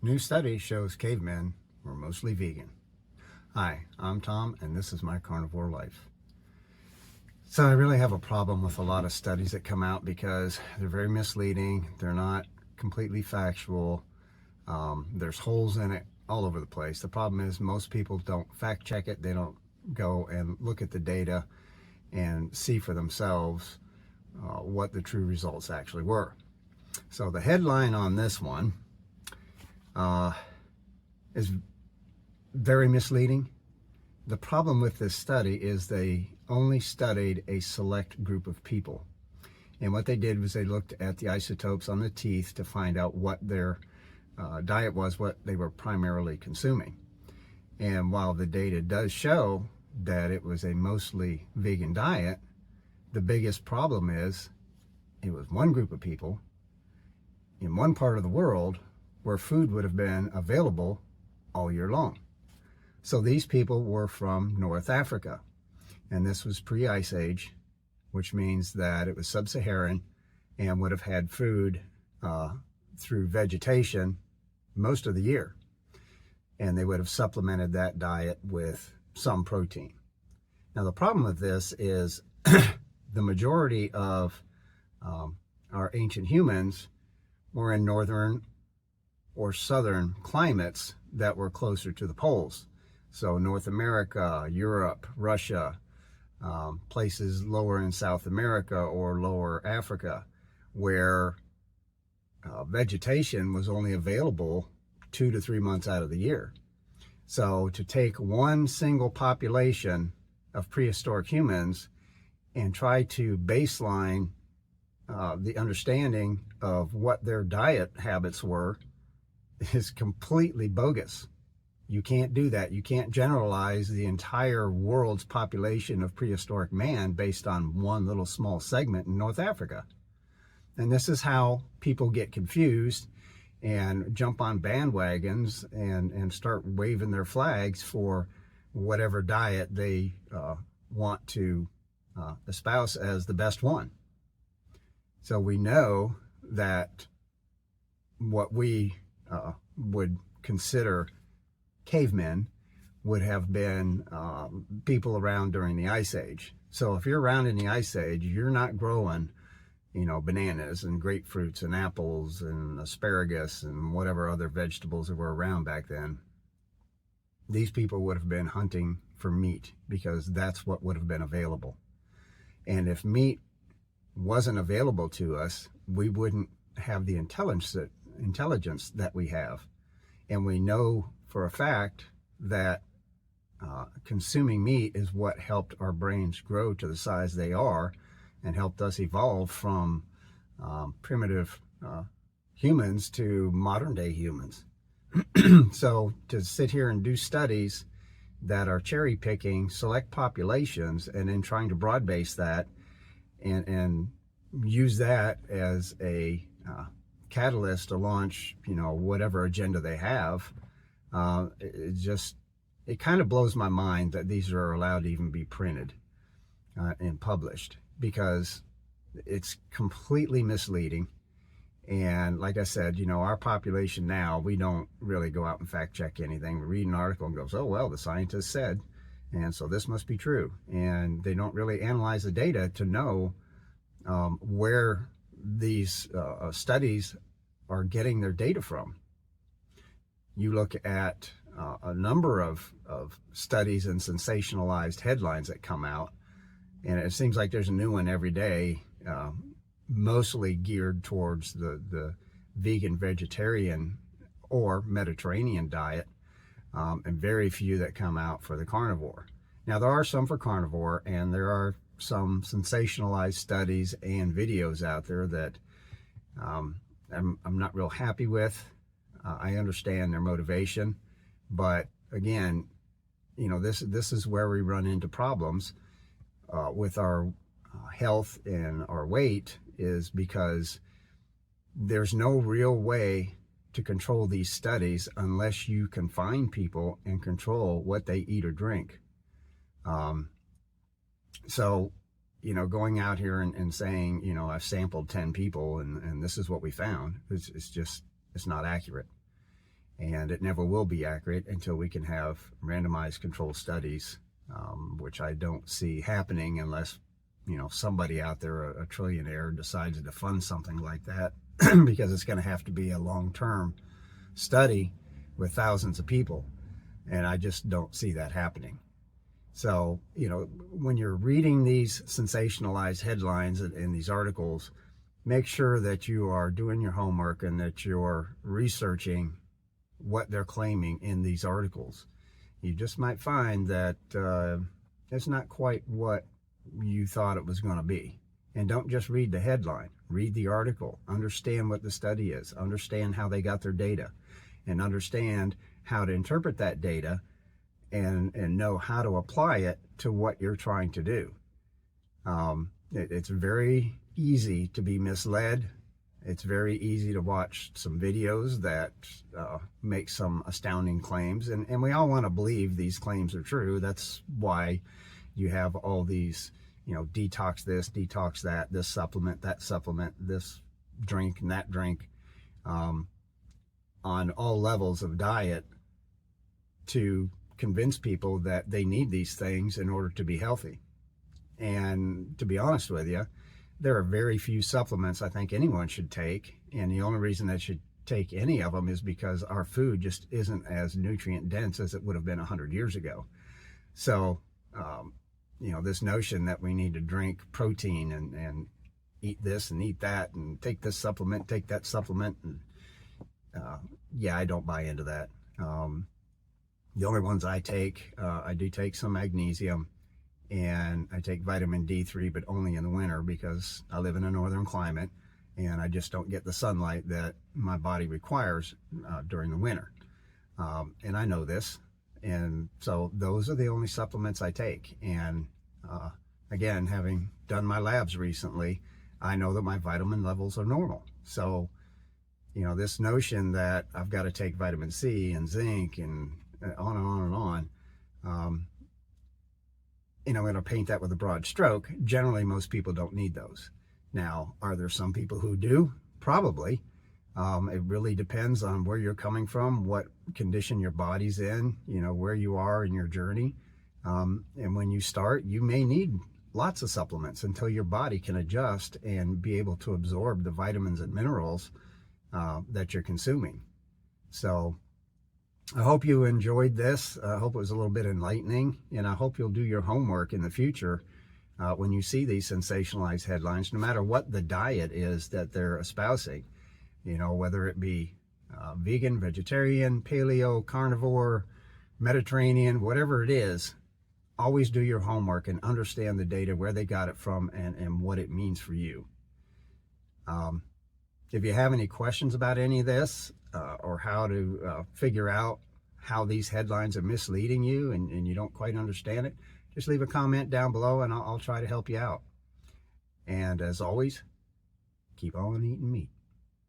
New study shows cavemen were mostly vegan. Hi, I'm Tom, and this is my carnivore life. So I really have a problem with a lot of studies that come out because they're very misleading. They're not completely factual. There's holes in it all over the place. The problem is most people don't fact check it. They don't go and look at the data and see for themselves what the true results actually were. So the headline on this one is very misleading. The problem with this study is they only studied a select group of people. And what they did was they looked at the isotopes on the teeth to find out what their diet was, what they were primarily consuming. And while the data does show that it was a mostly vegan diet, the biggest problem is it was one group of people in one part of the world where food would have been available all year long. So these people were from North Africa, and this was pre-Ice Age, which means that it was sub-Saharan and would have had food through vegetation most of the year. And they would have supplemented that diet with some protein. Now the problem with this is the majority of our ancient humans were in northern or southern climates that were closer to the poles. So North America, Europe, Russia, places lower in South America or lower Africa, where vegetation was only available 2 to 3 months out of the year. So to take one single population of prehistoric humans and try to baseline the understanding of what their diet habits were is completely bogus. You can't do that. You can't generalize the entire world's population of prehistoric man based on one little small segment in North Africa. And this is how people get confused and jump on bandwagons and start waving their flags for whatever diet they want to espouse as the best one. So we know that what we would consider cavemen would have been people around during the Ice Age. So if you're around in the Ice Age, you're not growing, bananas and grapefruits and apples and asparagus and whatever other vegetables that were around back then. These people would have been hunting for meat because that's what would have been available. And if meat wasn't available to us, we wouldn't have the intelligence that we have. And we know for a fact that consuming meat is what helped our brains grow to the size they are and helped us evolve from primitive humans to modern day humans. So to sit here and do studies that are cherry picking select populations and then trying to broad base that and use that as a catalyst to launch, whatever agenda they have, it kind of blows my mind that these are allowed to even be printed and published, because it's completely misleading. And like I said, our population now, we don't really go out and fact check anything. We read an article and goes, oh, well, the scientist said, and so this must be true. And they don't really analyze the data to know where these studies are getting their data from. You look at a number of studies and sensationalized headlines that come out, and it seems like there's a new one every day, mostly geared towards the vegan, vegetarian, or Mediterranean diet, and very few that come out for the carnivore. Now, there are some for carnivore, and there are some sensationalized studies and videos out there that I'm not real happy with. I understand their motivation, but again, this is where we run into problems with our health and our weight, is because there's no real way to control these studies unless you confine people and control what they eat or drink. So, going out here and saying, I've sampled 10 people and this is what we found, it's not accurate. And it never will be accurate until we can have randomized control studies, which I don't see happening unless, somebody out there, a trillionaire, decides to fund something like that, because it's going to have to be a long-term study with thousands of people. And I just don't see that happening. So, when you're reading these sensationalized headlines in these articles, make sure that you are doing your homework and that you're researching what they're claiming in these articles. You just might find that it's not quite what you thought it was going to be. And don't just read the headline. Read the article. Understand what the study is. Understand how they got their data. And understand how to interpret that data and know how to apply it to what you're trying to do. It's very easy to be misled. It's very easy to watch some videos that make some astounding claims. And we all want to believe these claims are true. That's why you have all these, detox this, detox that, this supplement, this drink and that drink, on all levels of diet, to convince people that they need these things in order to be healthy. And to be honest with you, there are very few supplements I think anyone should take. And the only reason they should take any of them is because our food just isn't as nutrient dense as it would have been 100 years ago. So, this notion that we need to drink protein and eat this and eat that and take this supplement, take that supplement. And I don't buy into that. The only ones I take, I do take some magnesium, and I take vitamin D3, but only in the winter because I live in a northern climate and I just don't get the sunlight that my body requires during the winter. And I know this. And so those are the only supplements I take. And again, having done my labs recently, I know that my vitamin levels are normal. So, this notion that I've got to take vitamin C and zinc and on and on and on, I'm going to paint that with a broad stroke. Generally, most people don't need those. Now, are there some people who do? Probably. It really depends on where you're coming from, what condition your body's in, where you are in your journey. And when you start, you may need lots of supplements until your body can adjust and be able to absorb the vitamins and minerals that you're consuming. So I hope you enjoyed this. I hope it was a little bit enlightening, and I hope you'll do your homework in the future when you see these sensationalized headlines, no matter what the diet is that they're espousing, whether it be vegan, vegetarian, paleo, carnivore, Mediterranean, whatever it is. Always do your homework and understand the data, where they got it from, and what it means for you. If you have any questions about any of this, or how to figure out how these headlines are misleading you and you don't quite understand it, just leave a comment down below and I'll try to help you out. And as always, keep on eating meat.